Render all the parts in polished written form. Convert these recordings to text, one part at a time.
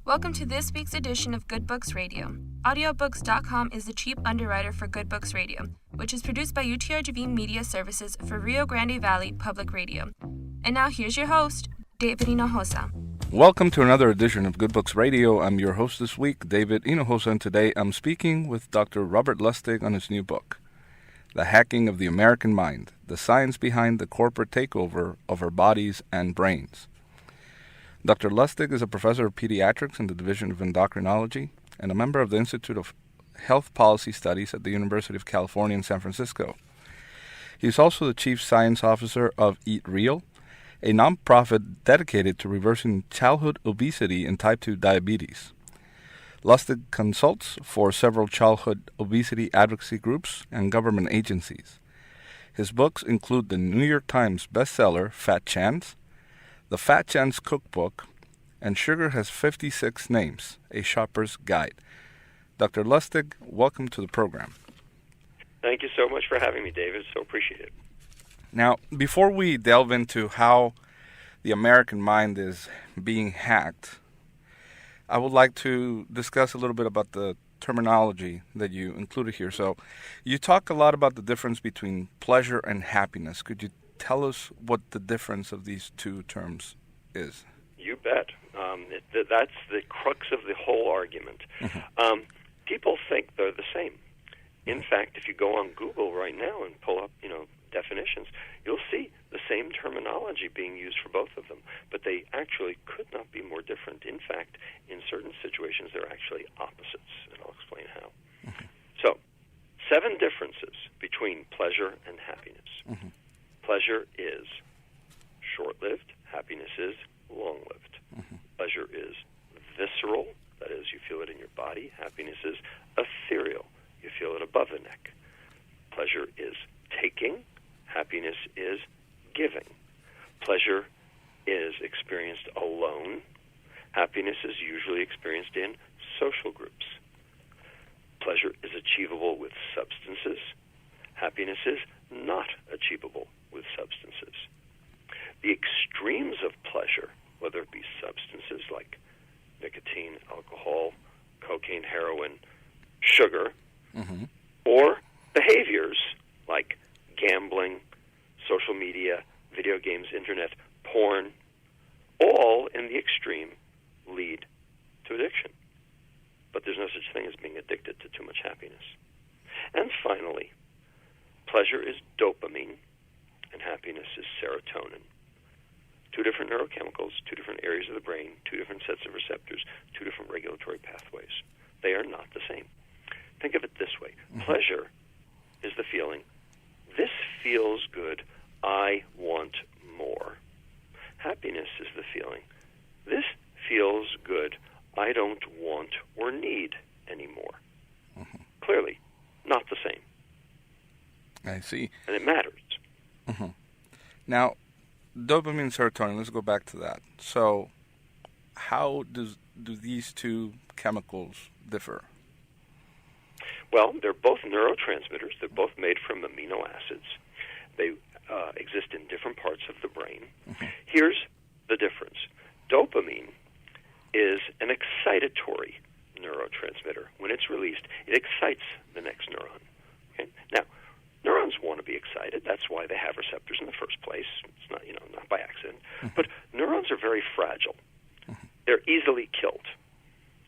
Welcome to this week's edition of Good Books Radio. Audiobooks.com is the cheap underwriter for Good Books Radio, which is produced by UTRGV Media Services for Rio Grande Valley Public Radio. And now here's your host, David Hinojosa. Welcome to another edition of Good Books Radio. I'm your host this week, David Hinojosa, and today I'm speaking with Dr. Robert Lustig on his new book, The Hacking of the American Mind, the Science Behind the Corporate Takeover of Our Bodies and Brains. Dr. Lustig is a professor of pediatrics in the Division of Endocrinology and a member of the Institute of Health Policy Studies at the University of California in San Francisco. He is also the Chief Science Officer of Eat Real, a nonprofit dedicated to reversing childhood obesity and type 2 diabetes. Lustig consults for several childhood obesity advocacy groups and government agencies. His books include the New York Times bestseller Fat Chance, The Fat Chance Cookbook, and Sugar Has 56 Names, A Shopper's Guide. Dr. Lustig, welcome to the program. Thank you so much for having me, David. So appreciate it. Now, before we delve into how the American mind is being hacked, I would like to discuss a little bit about the terminology that you included here. So, you talk a lot about the difference between pleasure and happiness. Could you tell us what the difference of these two terms is? You bet. That's the crux of the whole argument. People think they're the same. In fact, if you go on Google right now and pull up, definitions, you'll see the same terminology being used for both of them, but they actually could not be more different. In fact, in certain situations, they're actually opposites, and I'll explain how. So, 7 differences between pleasure and happiness. Pleasure is short-lived. Happiness is long-lived. Pleasure is visceral, that is, you feel it in your body. Happiness is ethereal, you feel it above the neck. Pleasure is taking. Happiness is giving. Pleasure is experienced alone. Happiness is usually experienced in social groups. Pleasure is achievable with substances. Happiness is not achievable with substances. The extremes of pleasure, whether it be substances like nicotine, alcohol, cocaine, heroin, sugar, or behaviors like gambling, social media, video games, internet, porn, all in the extreme lead to addiction. But there's no such thing as being addicted to too much happiness. And finally, pleasure is dopamine, and happiness is serotonin. 2 different neurochemicals, 2 different areas of the brain, 2 different sets of receptors, 2 different regulatory pathways. They are not the same. Think of it this way. Pleasure is the feeling, this feels good, I want more. Happiness is the feeling, this feels good, I don't want or need anymore. Clearly, not the same. I see. And it matters. Now, dopamine and serotonin, let's go back to that. So, how do these 2 chemicals differ? Well, they're both neurotransmitters. They're both made from amino acids. They exist in different parts of the brain. Here's the difference. Dopamine is an excitatory neurotransmitter. When it's released, it excites the next neuron. Okay? Now, neurons want to be excited. That's why they have receptors in the first place. It's not, not by accident. But neurons are very fragile. They're easily killed.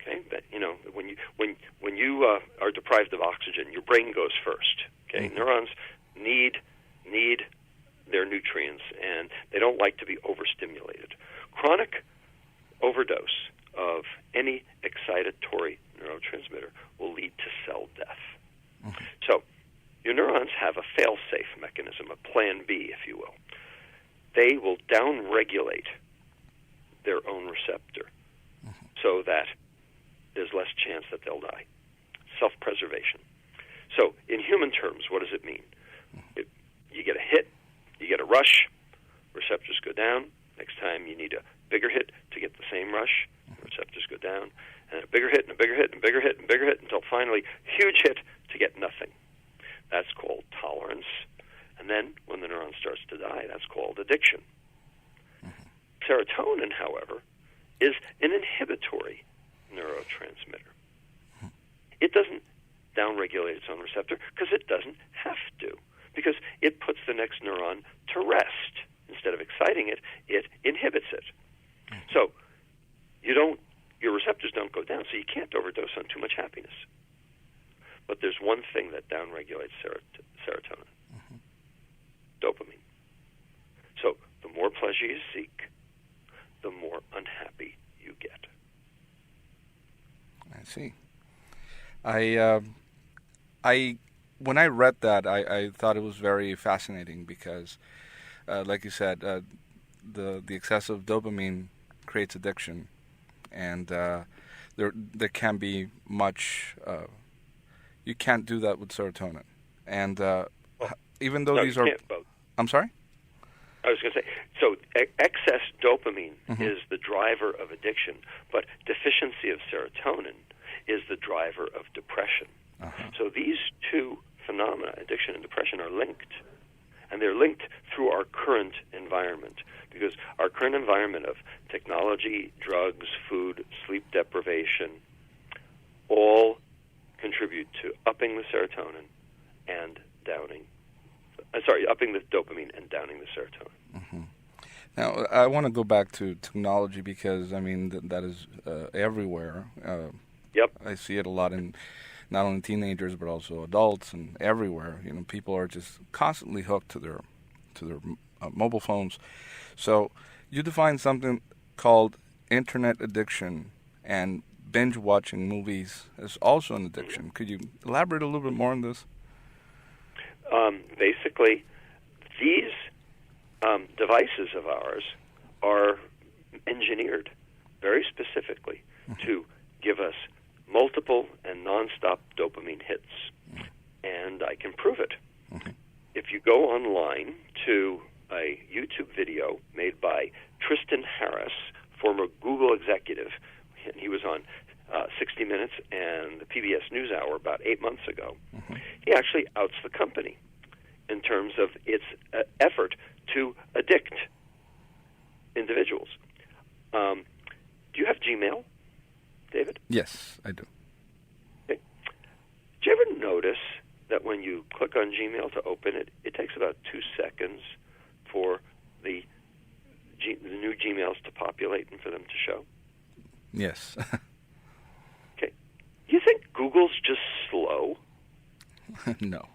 Okay, but when you are deprived of oxygen, your brain goes first. Okay, neurons need their nutrients, and they don't like to be overstimulated. Chronic overdose of any excitatory neurotransmitter will lead to cell death. So, your neurons have a fail-safe mechanism, a plan B, if you will. They will downregulate their own receptor so that there's less chance that they'll die. Self-preservation. So, in human terms, what does it mean? You get a hit, you get a rush, receptors go down. Next time you need a bigger hit to get the same rush, receptors go down. And a bigger hit, and a bigger hit, and a bigger hit, and a bigger hit, until finally, huge hit to get nothing. That's called tolerance. And then, when the neuron starts to die, that's called addiction. Serotonin, however, is an inhibitory neurotransmitter. It doesn't downregulate its own receptor because it doesn't have to, because it puts the next neuron to rest. Instead of exciting it, it inhibits it. So your receptors don't go down, so you can't overdose on too much happiness. But there's one thing that downregulates serotonin, dopamine. So the more pleasure you seek, the more unhappy you get. I see. When I read that, I thought it was very fascinating because, like you said, the excessive dopamine creates addiction, and there can be much. You can't do that with serotonin, and even though these are. Both. I'm sorry? I was going to say, so excess dopamine is the driver of addiction, but deficiency of serotonin is the driver of depression. So these two phenomena, addiction and depression, are linked. And they're linked through our current environment, because our current environment of technology, drugs, food, sleep deprivation, all contribute to upping the serotonin and upping the dopamine and downing the serotonin. Now, I want to go back to technology because, I mean, that is everywhere. Yep. I see it a lot in not only teenagers but also adults and everywhere. You know, people are just constantly hooked to their mobile phones. So you define something called internet addiction, and binge watching movies is also an addiction. Could you elaborate a little bit more on this? Basically, these devices of ours are engineered very specifically to give us multiple and nonstop dopamine hits, and I can prove it. If you go online to a YouTube video made by Tristan Harris, former Google executive, and he was on 60 Minutes and the PBS NewsHour about 8 months ago, he actually outs the company in terms of its effort to addict individuals. Do you have Gmail, David? Yes, I do. Okay. Do you ever notice that when you click on Gmail to open it, it takes about 2 seconds for the new Gmails to populate and for them to show? Yes. Okay. You think Google's just slow? No.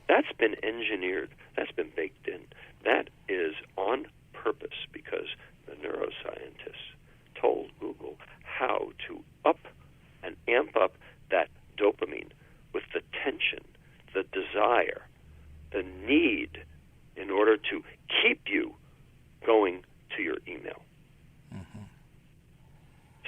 That's been engineered. That's been baked in. That is on purpose because the neuroscientists told Google how to up and amp up that dopamine with the tension, the desire, the need in order to keep you going to your email.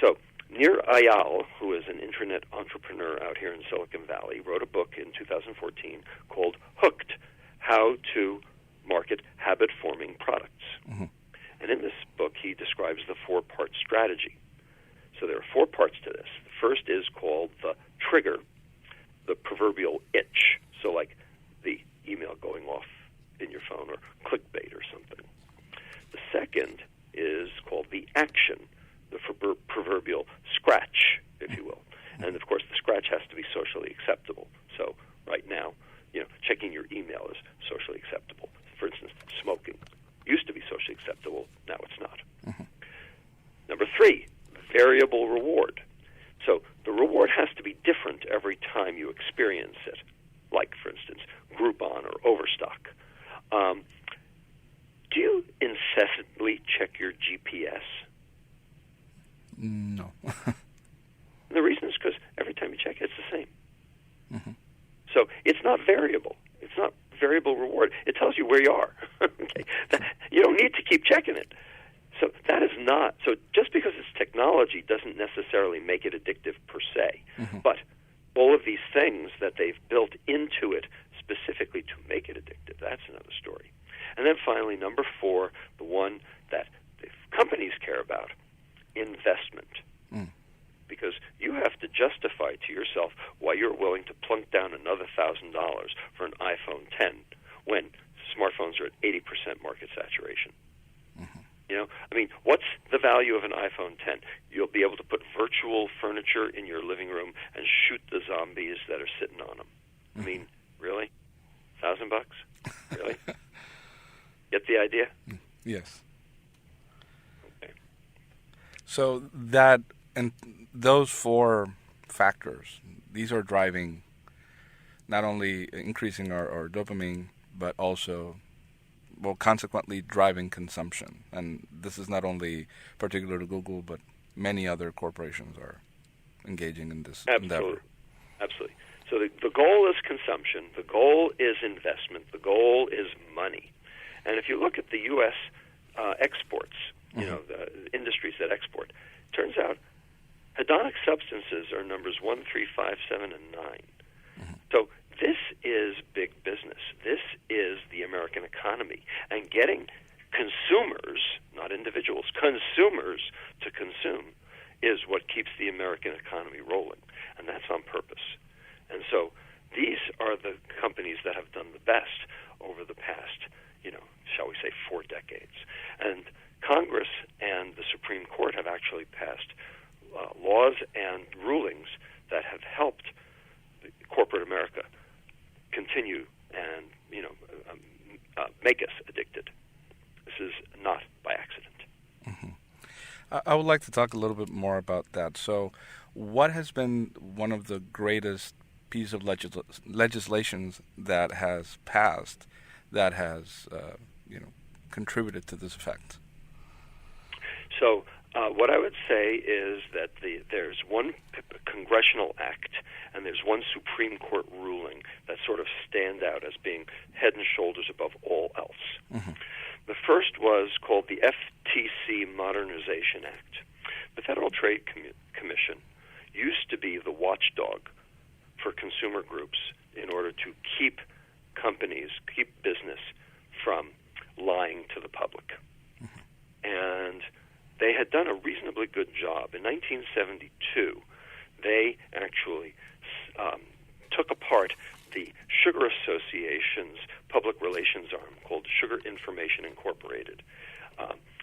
So Nir Eyal, who is an internet entrepreneur out here in Silicon Valley, wrote a book in 2014 called Hooked, How to Market Habit-Forming Products. And in this book, he describes the 4-part strategy. So there are 4 parts to this. The first is called the trigger, the proverbial itch, so like the email going off in your phone or clickbait or something. The second is called the action, the proverbial scratch, if you will. And, of course, the scratch has to be socially acceptable. So right now, checking your email is socially acceptable. For instance, smoking used to be socially acceptable. Now it's not. Number 3, variable reward. So the reward has to be different every time you experience it, like, for instance, Groupon or Overstock. Do you incessantly check your GPS? No. The reason is because every time you check it, it's the same. So it's not variable. It's not variable reward. It tells you where you are. Okay, you don't need to keep checking it. So that is not. So just because it's technology doesn't necessarily make it addictive per se. But all of these things that they've built into it specifically to make it addictive, that's another story. And then finally, number 4, the one that the companies care about, investment. Because you have to justify to yourself why you're willing to plunk down another $1,000 for an iPhone 10 when smartphones are at 80% market saturation. I mean, what's the value of an iPhone 10? You'll be able to put virtual furniture in your living room and shoot the zombies that are sitting on them. I mean, really? $1,000? Really? Get the idea? Yes. Okay. So that, and those four factors, these are driving, not only increasing our dopamine, but also, well, consequently driving consumption. And this is not only particular to Google, but many other corporations are engaging in this endeavor. Absolutely. So the goal is consumption. The goal is investment. The goal is money. And if you look at the U.S. Exports, you know, the industries that export, turns out hedonic substances are numbers 1, 3, 5, 7, and 9. So this is big business. This is the American economy. And getting consumers, not individuals, consumers to consume is what keeps the American economy rolling. And that's on purpose. And so these are the companies that have done the best over the past, you know, shall we say 4 decades. And Congress and the Supreme Court have actually passed laws and rulings that have helped corporate America continue and, you know, make us addicted. This is not by accident. I would like to talk a little bit more about that. So what has been one of the greatest piece of legislations that has passed that has, you know, contributed to this effect? So what I would say is that there's one congressional act and there's one Supreme Court ruling that sort of stand out as being head and shoulders above all else. The first was called the FTC Modernization Act. The Federal Trade Commission used to be the watchdog for consumer groups in order to keep companies, keep business from lying to the public. And they had done a reasonably good job. In 1972, they actually took apart the Sugar Association's public relations arm called Sugar Information Incorporated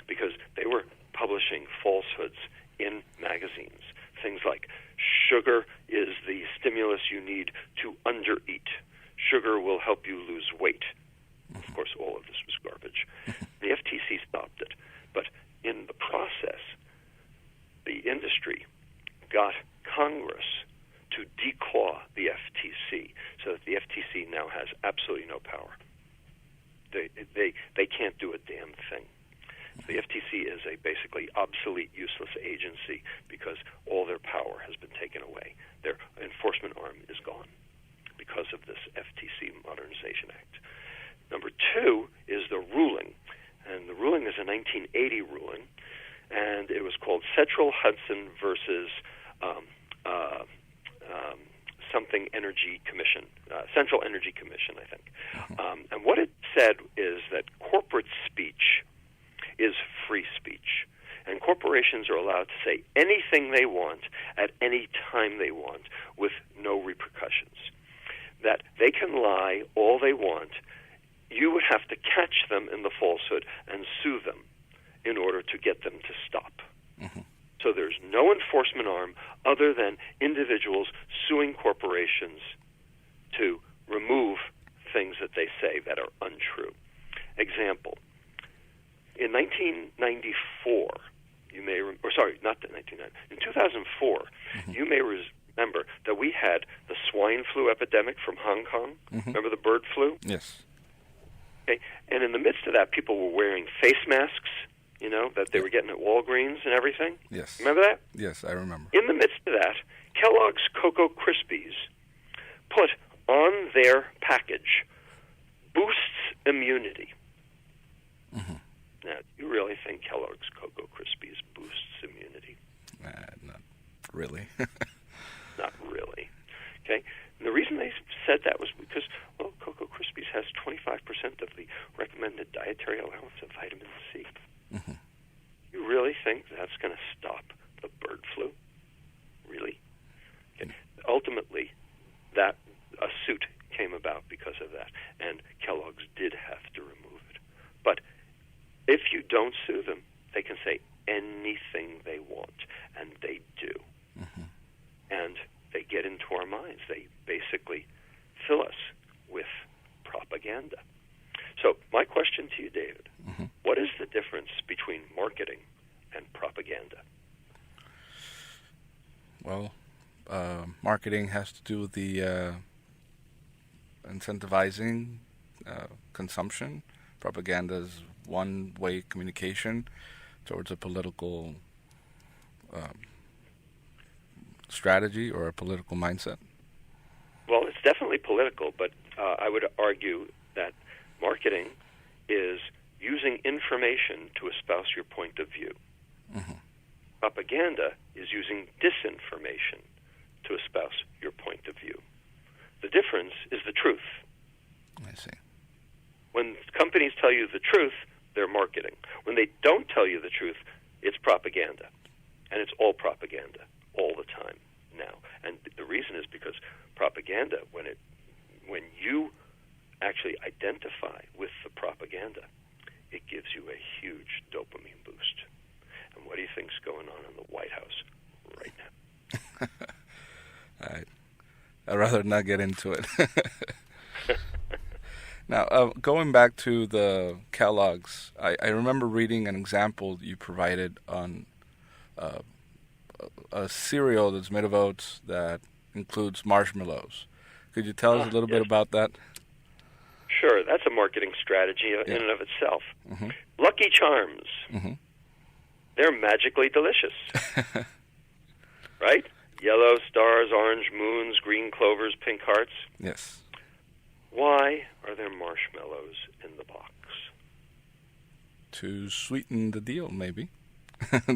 because they were publishing falsehoods in magazines. Things like, sugar is the stimulus you need to undereat. Sugar will help you lose weight. Of course, all of this was garbage. The FTC stopped it. But in the process, the industry got Congress to declaw the FTC so that the FTC now has absolutely no power. They can't do a damn thing. The FTC is a basically obsolete, useless agency because all their power has been taken away. Their enforcement arm is gone because of this FTC Modernization Act. Number 2 is the ruling, and the ruling is a 1980 ruling, and it was called Central Hudson versus something Energy Commission, Central Energy Commission, I think. And what it said is that corporate speech is free speech, and corporations are allowed to say anything they want at any time they want with no repercussions. That they can lie all they want. You would have to catch them in the falsehood and sue them in order to get them to stop. So there's no enforcement arm other than individuals suing corporations to remove things that they say that are untrue. Example, in 1994, you may, or sorry, not 1990, in 2004, you may remember that we had the swine flu epidemic from Hong Kong. Remember the bird flu? Yes. Okay, and in the midst of that, people were wearing face masks, you know, that they were getting at Walgreens and everything. Yes. Remember that? Yes, I remember. In the midst of that, Kellogg's Cocoa Krispies put on their package, boosts immunity. Now, do you really think Kellogg's Cocoa Krispies boosts immunity? Not really. Not really. Okay? And the reason they said that was because, well, Cocoa Krispies has 25% of the recommended dietary allowance of vitamin C. You really think that's going to stop the bird flu? Really? Okay. Ultimately, that a suit came about because of that, and Kellogg's did have to remove it. But if you don't sue them, they can say anything they want, and they do. And they get into our minds. They basically fill us with propaganda. So my question to you, David, what is the difference between marketing and propaganda? Well, marketing has to do with the incentivizing consumption. Propaganda is one-way communication towards a political strategy or a political mindset. Well, it's definitely political, but I would argue that marketing is using information to espouse your point of view. Propaganda is using disinformation to espouse your point of view. The difference is the truth. I see. When companies tell you the truth, they're marketing. When they don't tell you the truth, it's propaganda. And it's all propaganda, all the time now. And the reason is because propaganda, when you actually identify with the propaganda, it gives you a huge dopamine boost. And what do you think's going on in the White House right now? I'd rather not get into it. Now, going back to the Kellogg's, I remember reading an example you provided on a cereal that's made of oats that includes marshmallows. Could you tell us a little bit about that? Sure, that's a marketing strategy in and of itself. Lucky Charms. They're magically delicious. Right? Yellow stars, orange moons, green clovers, pink hearts. Yes. Why are there marshmallows in the box? To sweeten the deal, maybe.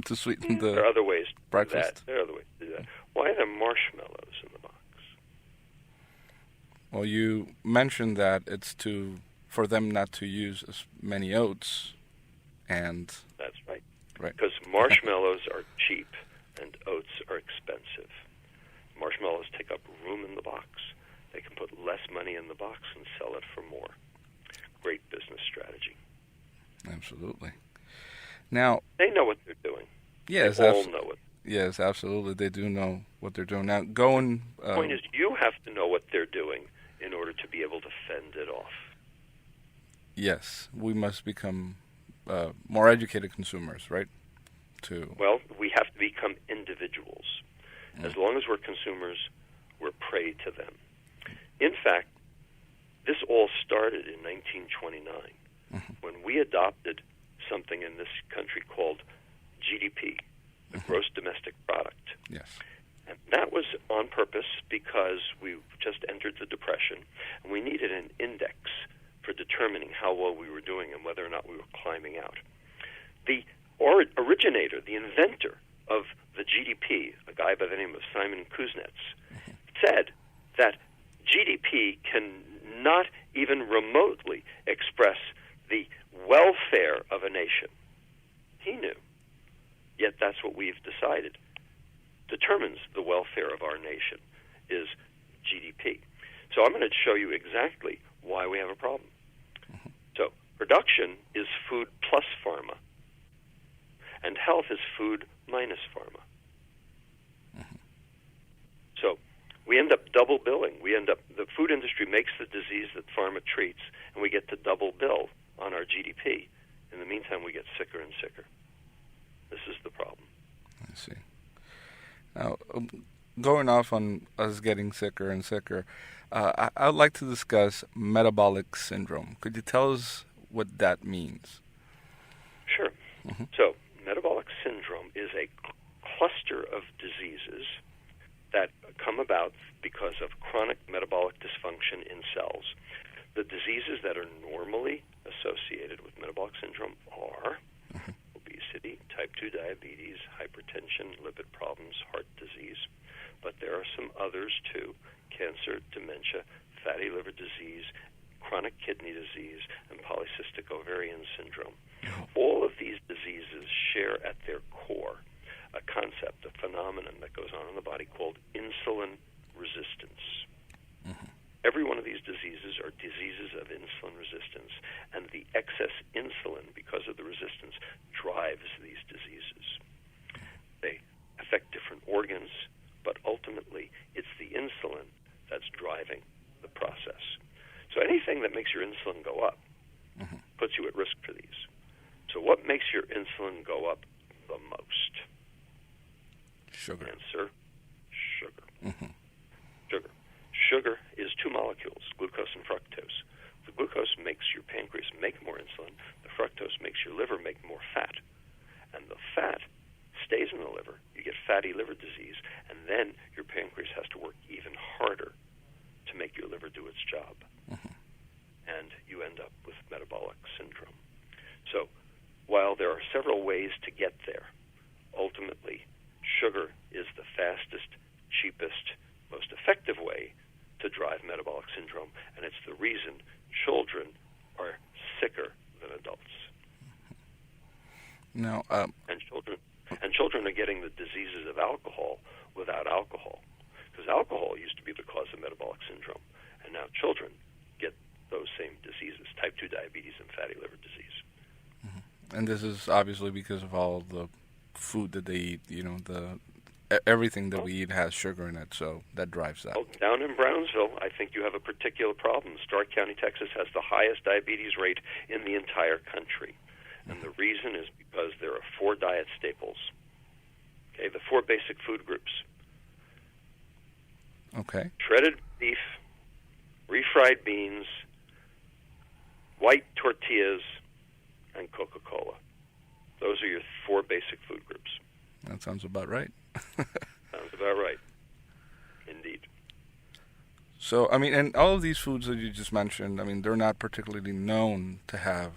To sweeten the There are other ways to breakfast. do that. There are other ways to do that. Why are there marshmallows in the box? Well, you mentioned that it's for them not to use as many oats, and That's right. right. Because marshmallows are cheap and oats are expensive. Marshmallows take up room in the box. They can put less money in the box and sell it for more. Great business strategy. Absolutely. Now, they know what they're doing. Yes, they all know it. Yes, absolutely. They do know what they're doing. Now, The point is, you have to know what they're doing in order to be able to fend it off. Yes, we must become more educated consumers, right? Well, we have to become individuals. As long as we're consumers, we're prey to them. In fact, this all started in 1929 when we adopted something in this country called GDP, the gross domestic product. Yes. And that was on purpose because we just entered the Depression, and we needed an index for determining how well we were doing and whether or not we were climbing out. The originator, the inventor of the GDP, a guy by the name of Simon Kuznets, said that GDP can not even remotely express the welfare of a nation. He knew. Yet that's what we've decided determines the welfare of our nation is GDP. So I'm going to show you exactly why we have a problem. So production is food plus pharma, and health is food minus pharma. So we end up double billing. The food industry makes the disease that pharma treats, and we get to double bill on our GDP. In the meantime, we get sicker and sicker. This is the problem. I see. Now, going off on us getting sicker and sicker, I'd like to discuss metabolic syndrome. Could you tell us what that means? Sure. So, metabolic syndrome is a cluster of diseases that come about because of chronic metabolic dysfunction in cells. The diseases that are normally associated with metabolic syndrome are obesity, type 2 diabetes, hypertension, lipid problems, heart disease. But there are some others too: cancer, dementia, fatty liver disease, chronic kidney disease, and polycystic ovarian syndrome. All of these diseases share at their core a concept, a phenomenon that goes on in the body called insulin resistance. Every one of these diseases are diseases of insulin resistance, and the excess insulin, because of the resistance, drives these what makes your insulin go up the most? Sugar. Answer, sugar. Mm-hmm. Sugar. Sugar is two molecules, glucose and fructose. The glucose makes your pancreas make more insulin. The fructose makes your liver make more fat. And the fat stays in the liver. You get fatty liver disease, and then your pancreas has to work even harder to make your liver do its job. Mm-hmm. And you end up with metabolic syndrome. So while there are several ways to get there, ultimately, sugar is the fastest, cheapest, most effective way to drive metabolic syndrome, and it's the reason children are sicker than adults. Now, and children are getting the diseases of alcohol without alcohol, because alcohol used to be the cause of metabolic syndrome, and now children get those same diseases, type 2 diabetes and fatty liver disease. mm-hmm. And this is obviously because of all the food that they eat. Everything that we eat has sugar in it, so that drives that. Well, down in Brownsville, I think you have a particular problem. Stark County, Texas has the highest diabetes rate in the entire country. And the reason is because there are 4 diet staples. Okay, the 4 basic food groups. Okay. Shredded beef, refried beans, white tortillas, and Coca-Cola. Those are your 4 basic food groups. That sounds about right. Sounds about right. Indeed. So, and all of these foods that you just mentioned, they're not particularly known to have,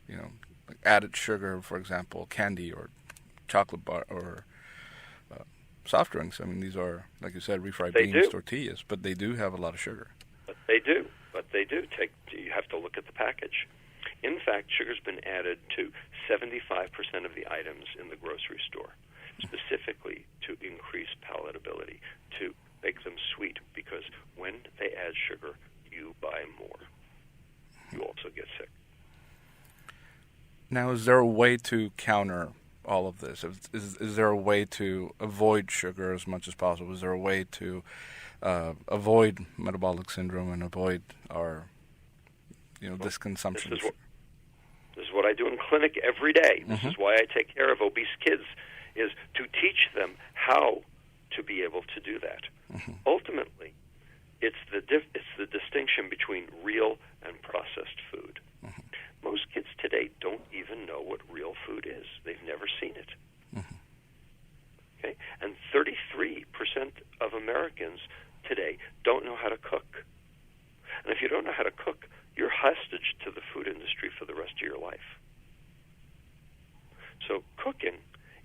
like added sugar, for example, candy or chocolate bar or soft drinks. These are, like you said, refried beans, tortillas, but they do have a lot of sugar. But they do. You have to look at the package. In fact, sugar's been added to 75% of the items in the grocery store, specifically to increase palatability, to make them sweet, because when they add sugar, you buy more. You also get sick. Now, is there a way to counter all of this? Is there a way to avoid sugar as much as possible? Is there a way to avoid metabolic syndrome and avoid our, this consumption? This is what I do in clinic every day. This mm-hmm. is why I take care of obese kids, is to teach them how to be able to do that. Mm-hmm. Ultimately, it's the distinction between real and processed food. Mm-hmm. Most kids today don't even know what real food is. They've never seen it. Mm-hmm. Okay? And 33% of Americans today don't know how to cook. And if you don't know how to cook, you're hostage to the food industry for the rest of your life. So cooking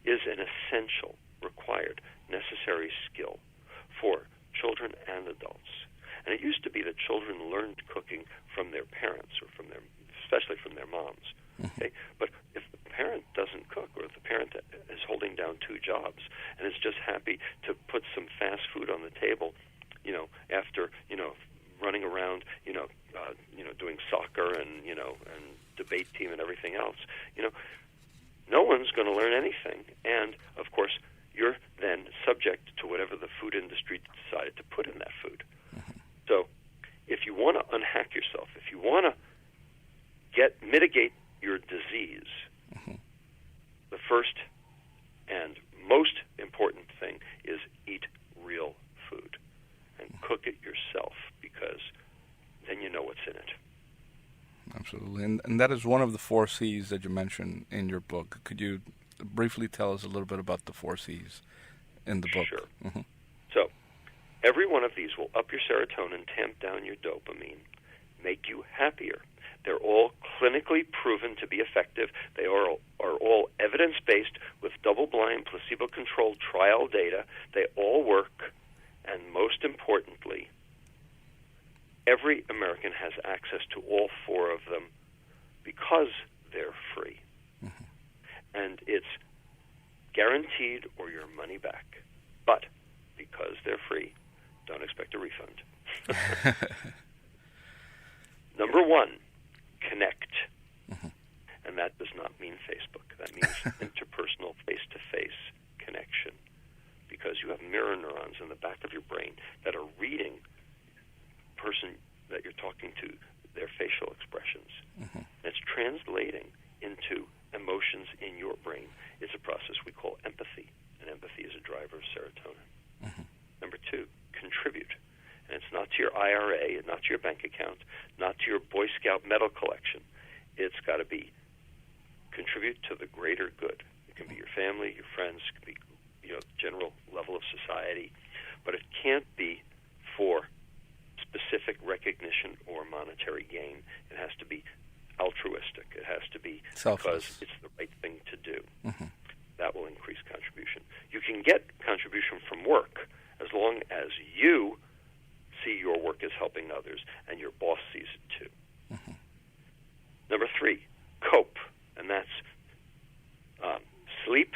is an essential, required, necessary skill for children and adults. And it used to be that children learned cooking from their parents, or especially from their moms. Okay? But if the parent doesn't cook, or if the parent is holding down 2 jobs and is just happy to put some fast food on the table, after running around, doing soccer and debate team and everything else, no one's going to learn anything. And of course, you're then subject to whatever the food industry decided to put in that food. Mm-hmm. So, if you want to unhack yourself, if you want to mitigate your disease, mm-hmm. the first and most important thing is eat real food and cook it yourself, because then you know what's in it. Absolutely. And that is one of the 4 C's that you mentioned in your book. Could you briefly tell us a little bit about the 4 C's in the book? Sure. Mm-hmm. So, every one of these will up your serotonin, tamp down your dopamine, make you happier. They're all clinically proven to be effective. They are all evidence-based with double-blind, placebo-controlled trial data. They all work, and most importantly, every American has access to all 4 of them because they're free. Mm-hmm. And it's guaranteed or your money back. But because they're free, don't expect a refund. Number 1, connect. Mm-hmm. And that does not mean Facebook. That means interpersonal, face-to-face connection. Because you have mirror neurons in the back of your brain that are reading the person that you're talking to, their facial expressions. Mm-hmm. And it's translating into emotions IRA, not to your bank account, not to your Boy Scout medal collection. It's got to be contribute to the greater good. It can be your family, your friends, it can be general level of society, but it can't be for specific recognition or monetary gain. It has to be altruistic. It has to be selfless, because it's the right thing to do. Mm-hmm. That will increase contribution. You can get contribution from work as long as you see your work as helping others and your boss sees it too. Mm-hmm. Number 3, cope, and that's sleep,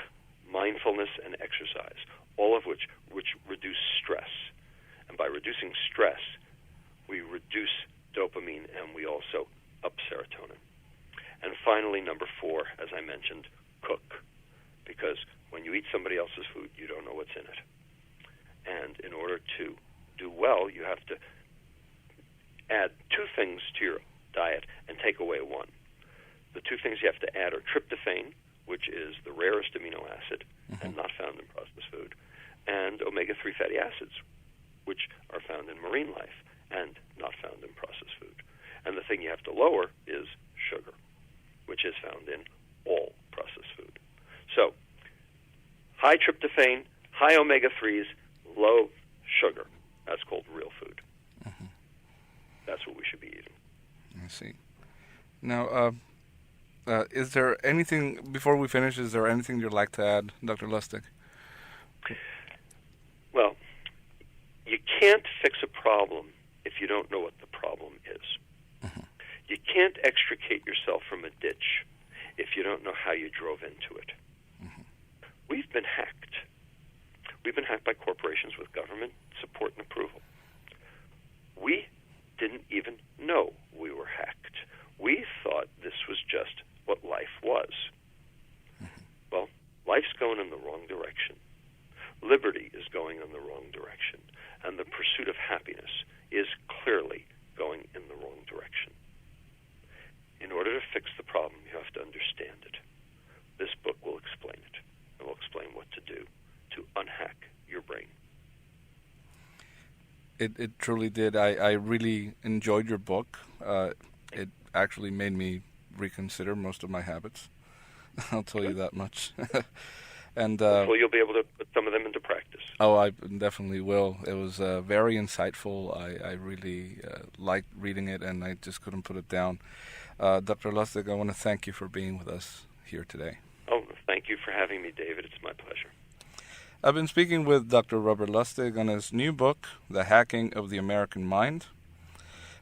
mindfulness, and exercise, all of which reduce stress. And by reducing stress, we reduce dopamine and we also up serotonin. And finally, number 4, as I mentioned, cook. Because when you eat somebody else's food, you don't know what's in it. And in order to do well, you have to add 2 things to your diet and take away 1. The 2 things you have to add are tryptophan, which is the rarest amino acid and not found in processed food, and omega-3 fatty acids, which are found in marine life and not found in processed food. And the thing you have to lower is sugar, which is found in all processed food. So, high tryptophan, high omega-3s, low sugar. That's called real food. Mm-hmm. That's what we should be eating. I see. Now, is there anything, before we finish, is there anything you'd like to add, Dr. Lustig? Well, you can't fix a problem if you don't know what the problem is. Mm-hmm. You can't extricate yourself from a ditch if you don't know how you drove into it. Mm-hmm. We've been hacked. We've been hacked by corporations with government support and approval. We didn't even know we were hacked. We thought this was just what life was. Mm-hmm. Well, life's going in the wrong direction. Liberty is going in the wrong direction. And the pursuit of happiness is clearly going in the wrong direction. In order to fix the problem, you have to understand it. This book will explain it. It will explain what to do to unhack your brain. It truly did. I really enjoyed your book. It actually made me reconsider most of my habits. I'll tell you that much. And hopefully you'll be able to put some of them into practice. Oh, I definitely will. It was very insightful. I really liked reading it, and I just couldn't put it down. Dr. Lustig, I want to thank you for being with us here today. Oh, thank you for having me, David. It's my pleasure. I've been speaking with Dr. Robert Lustig on his new book, The Hacking of the American Mind.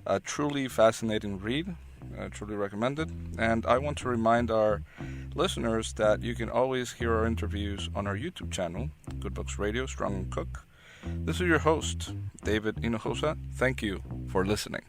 A truly fascinating read. Truly recommended. And I want to remind our listeners that you can always hear our interviews on our YouTube channel, Good Books Radio, Strong and Cook. This is your host, David Hinojosa. Thank you for listening.